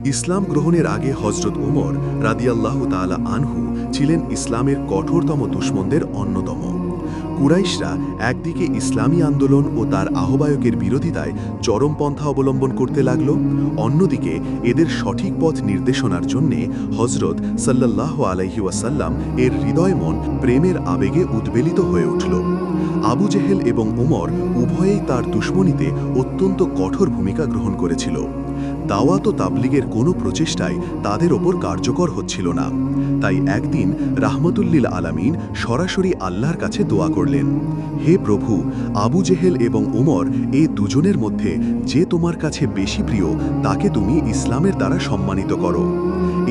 ইসলাম গ্রহণের আগে হজরত উমর রাদিয়াল্লাহু তাআলা আনহু ছিলেন ইসলামের কঠোরতম দুশমনদের অন্যতম। কুরাইশরা একদিকে ইসলামী আন্দোলন ও তার আহ্বায়কের বিরোধিতায় চরমপন্থা অবলম্বন করতে লাগল, অন্যদিকে এদের সঠিক পথ নির্দেশনার জন্যে হজরত সাল্লাল্লাহু আলাইহি ওয়াসাল্লাম এর হৃদয়মন প্রেমের আবেগে উদ্বেলিত হয়ে উঠল। আবু জেহেল এবং উমর উভয়েই তার দুশমনীতে অত্যন্ত কঠোর ভূমিকা গ্রহণ করেছিল। দাওয়াত ও তাবলিগের কোনো প্রচেষ্টাই তাদের ওপর কার্যকর হচ্ছিল না। তাই একদিন রাহমাতুল্লিল আলামিন সরাসরি আল্লাহর কাছে দোয়া করলেন, হে প্রভু, আবু জেহেল এবং উমর এ দুজনের মধ্যে যে তোমার কাছে বেশি প্রিয় তাকে তুমি ইসলামের দ্বারা সম্মানিত করো।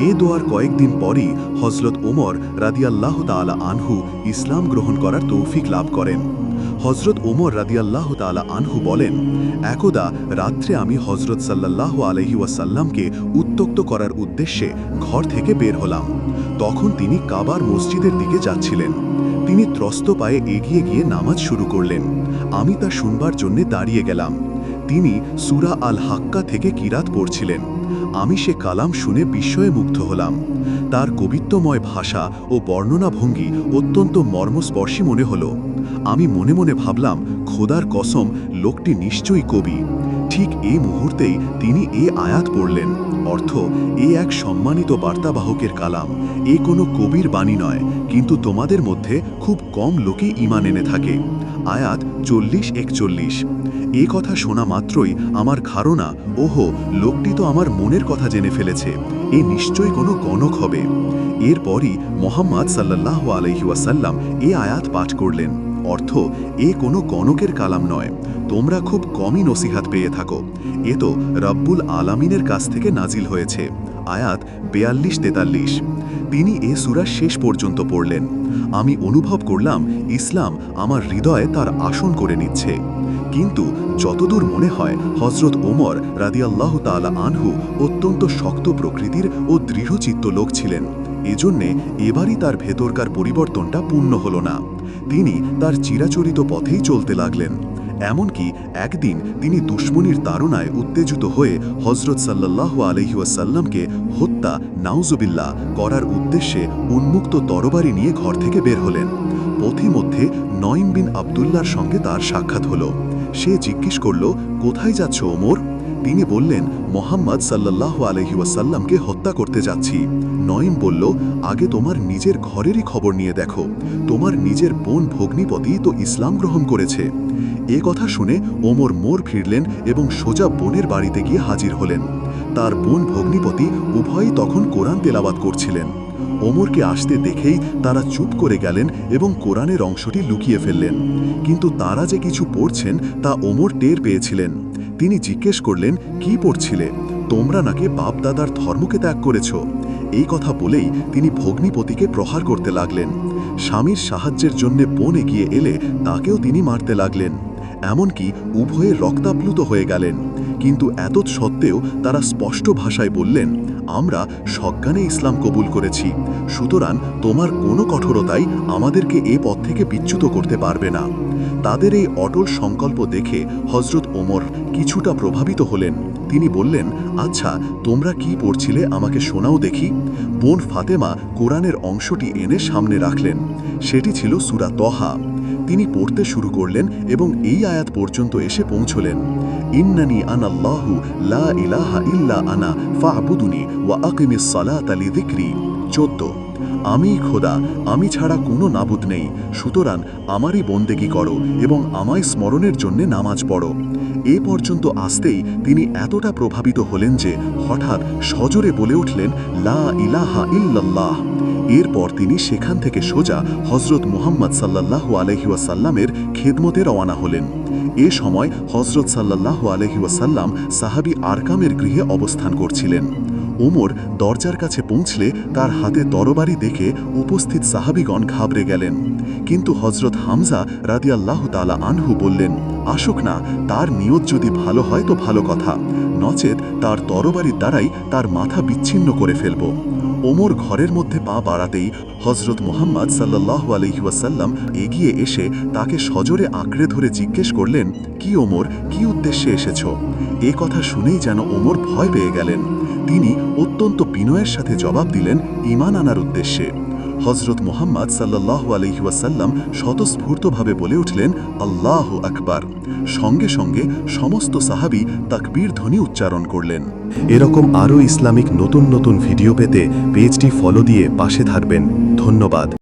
এ দোয়ার কয়েকদিন পরই হজরত উমর রাদিয়াল্লাহু তাআলা আনহু ইসলাম গ্রহণ করার তৌফিক লাভ করেন। হজরত ওমর রাদিয়াল্লাহু তাআলা আনহু বলেন, একদা রাত্রে আমি হজরত সাল্লাল্লাহু আলাইহি ওয়াসাল্লামকে উত্ত্যক্ত করার উদ্দেশ্যে ঘর থেকে বের হলাম। তখন তিনি কাবার মসজিদের দিকে যাচ্ছিলেন। তিনি ত্রস্ত পায়ে এগিয়ে গিয়ে নামাজ শুরু করলেন। আমি তা শুনবার জন্যে দাঁড়িয়ে গেলাম। তিনি সূরা আল হাক্কা থেকে কিরাত পড়ছিলেন। আমি সে কালাম শুনে বিস্ময়ে মুগ্ধ হলাম। তার কবিত্বময় ভাষা ও বর্ণনা ভঙ্গি অত্যন্ত মর্মস্পর্শী মনে হল। আমি মনে মনে ভাবলাম, খোদার কসম, লোকটি নিশ্চয়ই কবি। ঠিক এই মুহূর্তেই তিনি এ আয়াত পড়লেন। অর্থ, এ এক সম্মানিত বার্তাবাহকের কালাম, এ কোনো কবির বাণী নয়, কিন্তু তোমাদের মধ্যে খুব কম লোকই ঈমান এনে থাকে। আয়াত 40-41। এ কথা শোনা মাত্রই আমার ধারণা, ওহো, লোকটি তো আমার মনের কথা জেনে ফেলেছে, এ নিশ্চয়ই কোনো গণক হবে। এরপরই মোহাম্মদ সাল্লাল্লাহু আলাইহি ওয়াসাল্লাম এ আয়াত পাঠ করলেন। অর্থ, এ কোনো গণকের কালাম নয়, তোমরা খুব কমই নসিহাত পেয়ে থাকো, এ তো রব্বুল আলামিনের কাছ থেকে নাজিল হয়েছে। আয়াত 42-43। তিনি এ সূরা শেষ পর্যন্ত পড়লেন। আমি অনুভব করলাম ইসলাম আমার হৃদয়ে তার আসন করে নিচ্ছে। কিন্তু যতদূর মনে হয় হজরত ওমর রাদিয়াল্লাহু তাআলা আনহু অত্যন্ত শক্ত প্রকৃতির ও দৃঢ়চিত্ত লোক ছিলেন। এজন্যে এবারই তার ভেতরকার পরিবর্তনটা পূর্ণ হল না। তিনি তার চিরাচরিত পথেই চলতে লাগলেন। এমনকি একদিন তিনি দুশমনির তাড়নায় উত্তেজিত হয়ে হজরত সাল্লাল্লাহু আলাইহি ওয়াসাল্লামকে হত্যা, নাউজুবিল্লাহ, করার উদ্দেশ্যে উন্মুক্ত তরবারি নিয়ে ঘর থেকে বের হলেন। পথিমধ্যে নঈম বিন আবদুল্লাহর সঙ্গে তার সাক্ষাৎ হল। সে জিজ্ঞেস করল, কোথায় যাচ্ছ ওমর? তিনি বললেন, মোহাম্মদ সাল্লাল্লাহু আলাইহি ওয়াসাল্লামকে হত্যা করতে যাচ্ছি। নঈম বলল, আগে তোমার নিজের ঘরেরই খবর নিয়ে দেখো, তোমার নিজের বোন ভগ্নিপতি তো ইসলাম গ্রহণ করেছে। এ কথা শুনে ওমর মোড় ফিরলেন এবং সোজা বোনের বাড়িতে গিয়ে হাজির হলেন। তার বোন ভগ্নিপতি উভয়ই তখন কোরআন তেলাওয়াত করছিলেন। ওমরকে আসতে দেখেই তারা চুপ করে গেলেন এবং কোরআনের অংশটি লুকিয়ে ফেললেন। কিন্তু তারা যে কিছু পড়ছেন তা ওমর টের পেয়েছিলেন। তিনি জিজ্ঞেস করলেন, কি পড়ছিলে? তোমরা নাকি বাপ দাদার ধর্মকে ত্যাগ করেছ। এই কথা বলেই তিনি ভগ্নিপতিকে প্রহার করতে লাগলেন। স্বামীর সাহায্যের জন্য বোন এগিয়ে এলে তাকেও তিনি মারতে লাগলেন। এমনকি উভয়ে রক্তাপ্লুত হয়ে গেলেন। কিন্তু এত সত্ত্বেও তারা স্পষ্ট ভাষায় বললেন, আমরা সজ্ঞানে ইসলাম কবুল করেছি, সুতরাং তোমার কোনো কঠোরতাই আমাদেরকে এ পথ থেকে বিচ্যুত করতে পারবে না। তাদের এই অটল সংকল্প দেখে হজরত ওমর কিছুটা প্রভাবিত হলেন। তিনি বললেন, আচ্ছা, তোমরা কি পড়ছিলে আমাকে শোনাও দেখি। বোন ফাতেমা কোরআনের অংশটি এনে সামনে রাখলেন। সেটি ছিল সূরা তহা। তিনি পড়তে শুরু করলেন এবং এই আয়াত পর্যন্ত এসে পৌঁছলেন, ইন্নানি আনাল্লাহু লা ইলাহা ইল্লা আনা ফা'বুদুনি ওয়া আকিমিস সালাতা লিযিকরি। 14। আমি খোদা, আমি ছাড়া কোনো নাবুদ নেই, সুতরাং আমারই বন্দেগী করো এবং আমায় স্মরণের জন্যে নামাজ পড়ো। এ পর্যন্ত আসতেই তিনি এতটা প্রভাবিত হলেন যে হঠাৎ সজোরে বলে উঠলেন, লা ইলাহা ইল্লাল্লাহ। এরপর তিনি সেখান থেকে সোজা হজরত মুহাম্মদ সাল্লাল্লাহু আলাইহি ওয়াসাল্লামের খেদমতে রওয়ানা হলেন। এ সময় হজরত সাল্লাল্লাহু আলাইহি ওয়াসাল্লাম সাহাবী আরকামের গৃহে অবস্থান করছিলেন। ওমর দরজার কাছে পৌঁছলে তার হাতে তরবারি দেখে উপস্থিত সাহাবীগণ ঘাবড়ে গেলেন। কিন্তু হজরত হামজা রাদিয়াল্লাহু তাআলা আনহু বললেন, আসুক না, তার নিয়ত যদি ভালো হয় তো ভালো কথা, নচেত তার তরবারির দ্বারাই তার মাথা বিচ্ছিন্ন করে ফেলব। ওমর ঘরের মধ্যে পা বাড়াতেই হজরত মুহাম্মদ সাল্লাল্লাহু আলাইহি ওয়াসাল্লাম এগিয়ে এসে তাকে সজোরে আঁকড়ে ধরে জিজ্ঞেস করলেন, কি ওমর, কি উদ্দেশ্যে এসেছ? এ কথা শুনেই যেন ওমর ভয় পেয়ে গেলেন। তিনি অত্যন্ত বিনয়ের সাথে জবাব দিলেন, ঈমান আনার উদ্দেশ্যে। হজরত মুহাম্মদ সাল্লাল্লাহু আলাইহি ওয়াসাল্লাম স্বতঃস্ফূর্তভাবে বলে উঠলেন, আল্লাহু আকবার। সঙ্গে সঙ্গে সমস্ত সাহাবী তাকবীর ধ্বনি উচ্চারণ করলেন। এরকম আরও ইসলামিক নতুন নতুন ভিডিও পেতে পেজটি ফলো দিয়ে পাশে থাকবেন। ধন্যবাদ।